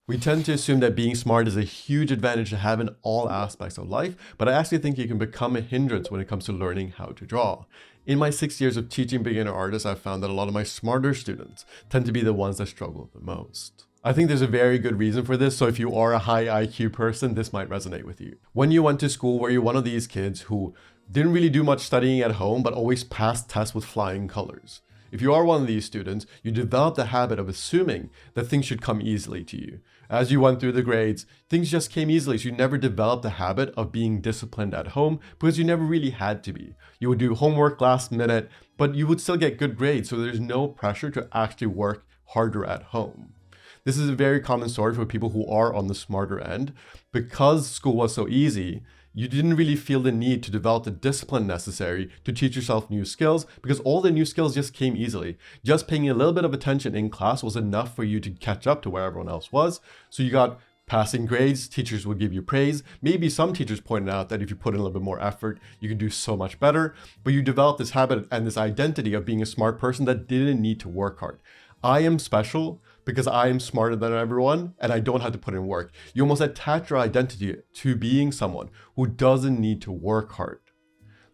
We tend to assume that being smart is a huge advantage to have in all aspects of life, but I actually think it can become a hindrance when it comes to learning how to draw. In my 6 years of teaching beginner artists, I've found that a lot of my smarter students tend to be the ones that struggle the most. I think there's a very good reason for this, so if you are a high IQ person, this might resonate with you. When you went to school, were you one of these kids who didn't really do much studying at home, but always passed tests with flying colors? If you are one of these students, you develop the habit of assuming that things should come easily to you. As you went through the grades, things just came easily, so you never developed the habit of being disciplined at home because you never really had to be. You would do homework last minute, but you would still get good grades, so there's no pressure to actually work harder at home. This is a very common story for people who are on the smarter end. Because school was so easy, you didn't really feel the need to develop the discipline necessary to teach yourself new skills because all the new skills just came easily. Just paying a little bit of attention in class was enough for you to catch up to where everyone else was. So you got passing grades, teachers would give you praise. Maybe some teachers pointed out that if you put in a little bit more effort, you can do so much better. But you develop this habit and this identity of being a smart person that didn't need to work hard. I am special because I am smarter than everyone and I don't have to put in work. You almost attach your identity to being someone who doesn't need to work hard.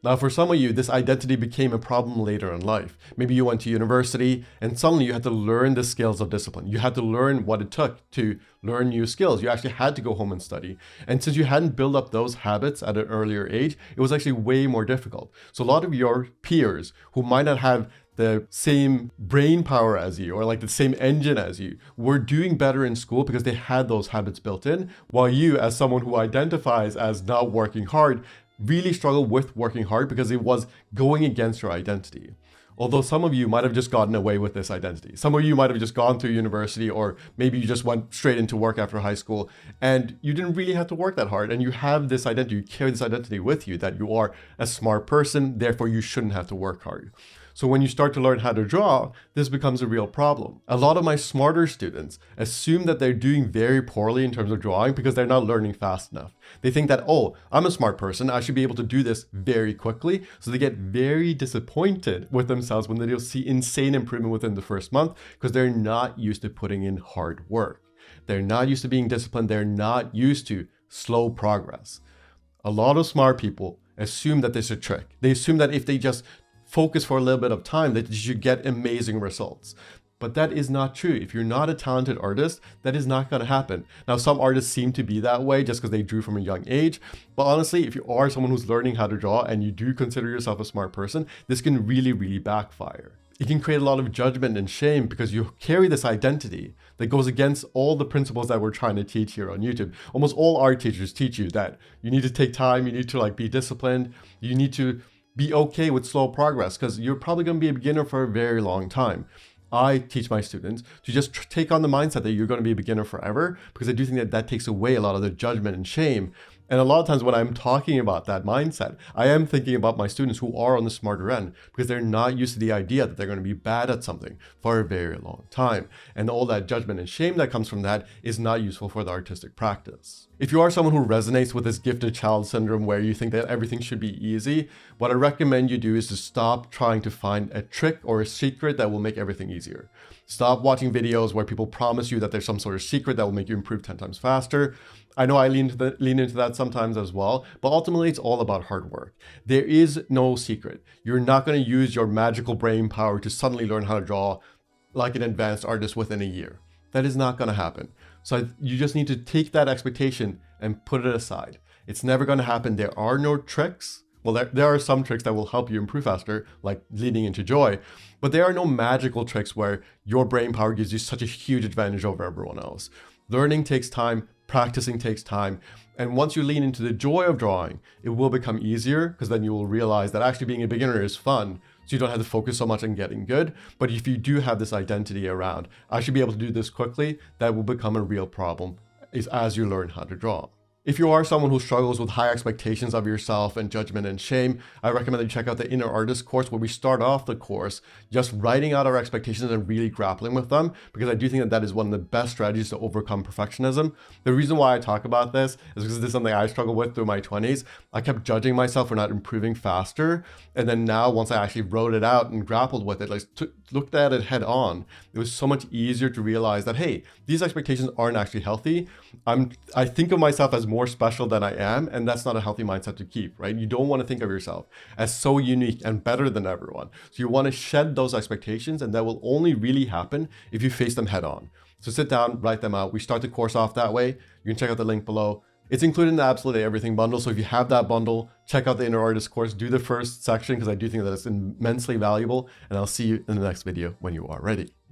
Now, for some of you, this identity became a problem later in life. Maybe you went to university and suddenly you had to learn the skills of discipline. You had to learn what it took to learn new skills. You actually had to go home and study. And since you hadn't built up those habits at an earlier age, it was actually way more difficult. So a lot of your peers who might not have the same brain power as you or like the same engine as you were doing better in school because they had those habits built in, while you, as someone who identifies as not working hard, really struggle with working hard because it was going against your identity. Although some of you might have just gotten away with this identity. Some of you might have just gone through university, or maybe you just went straight into work after high school and you didn't really have to work that hard, and you have this identity, you carry this identity with you that you are a smart person, therefore you shouldn't have to work hard. So when you start to learn how to draw, this becomes a real problem. A lot of my smarter students assume that they're doing very poorly in terms of drawing because they're not learning fast enough. They think that, oh, I'm a smart person, I should be able to do this very quickly. So they get very disappointed with themselves when they'll see insane improvement within the first month because they're not used to putting in hard work. They're not used to being disciplined. They're not used to slow progress. A lot of smart people assume that there's a trick. They assume that if they just focus for a little bit of time that you should get amazing results. But that is not true. If you're not a talented artist, that is not going to happen. Now, some artists seem to be that way just because they drew from a young age. But honestly, if you are someone who's learning how to draw and you do consider yourself a smart person, this can really, really backfire. It can create a lot of judgment and shame because you carry this identity that goes against all the principles that we're trying to teach here on YouTube. Almost all art teachers teach you that you need to take time, you need to be disciplined, you need to be okay with slow progress because you're probably going to be a beginner for a very long time. I teach my students to just take on the mindset that you're going to be a beginner forever because I do think that that takes away a lot of the judgment and shame. And a lot of times when I'm talking about that mindset, I am thinking about my students who are on the smarter end because they're not used to the idea that they're going to be bad at something for a very long time. And all that judgment and shame that comes from that is not useful for the artistic practice. If you are someone who resonates with this gifted child syndrome where you think that everything should be easy, what I recommend you do is to stop trying to find a trick or a secret that will make everything easier. Stop watching videos where people promise you that there's some sort of secret that will make you improve 10 times faster. I know I lean into that sometimes as well, but ultimately it's all about hard work. There is no secret. You're not going to use your magical brain power to suddenly learn how to draw like an advanced artist within a year. That is not going to happen. So you just need to take that expectation and put it aside. It's never going to happen. There are no tricks. Well, there are some tricks that will help you improve faster, like leading into joy, but there are no magical tricks where your brain power gives you such a huge advantage over everyone else. Learning takes time, practicing takes time, and once you lean into the joy of drawing, it will become easier because then you will realize that actually being a beginner is fun, so you don't have to focus so much on getting good. But if you do have this identity around, I should be able to do this quickly, that will become a real problem as you learn how to draw. If you are someone who struggles with high expectations of yourself and judgment and shame, I recommend that you check out the Inner Artist course, where we start off the course just writing out our expectations and really grappling with them, because I do think that that is one of the best strategies to overcome perfectionism. The reason why I talk about this is because this is something I struggled with through my 20s. I kept judging myself for not improving faster. And then now, once I actually wrote it out and grappled with it, like looked at it head on, it was so much easier to realize that, hey, these expectations aren't actually healthy. I think of myself as more special than I am, and that's not a healthy mindset to keep, right? You don't want to think of yourself as so unique and better than everyone. So you want to shed those expectations, and that will only really happen if you face them head on. So sit down, write them out. We start the course off that way. You can check out the link below. It's included in the Absolutely Everything bundle. So if you have that bundle, check out the Inner Artist course, do the first section, because I do think that it's immensely valuable, and I'll see you in the next video when you are ready.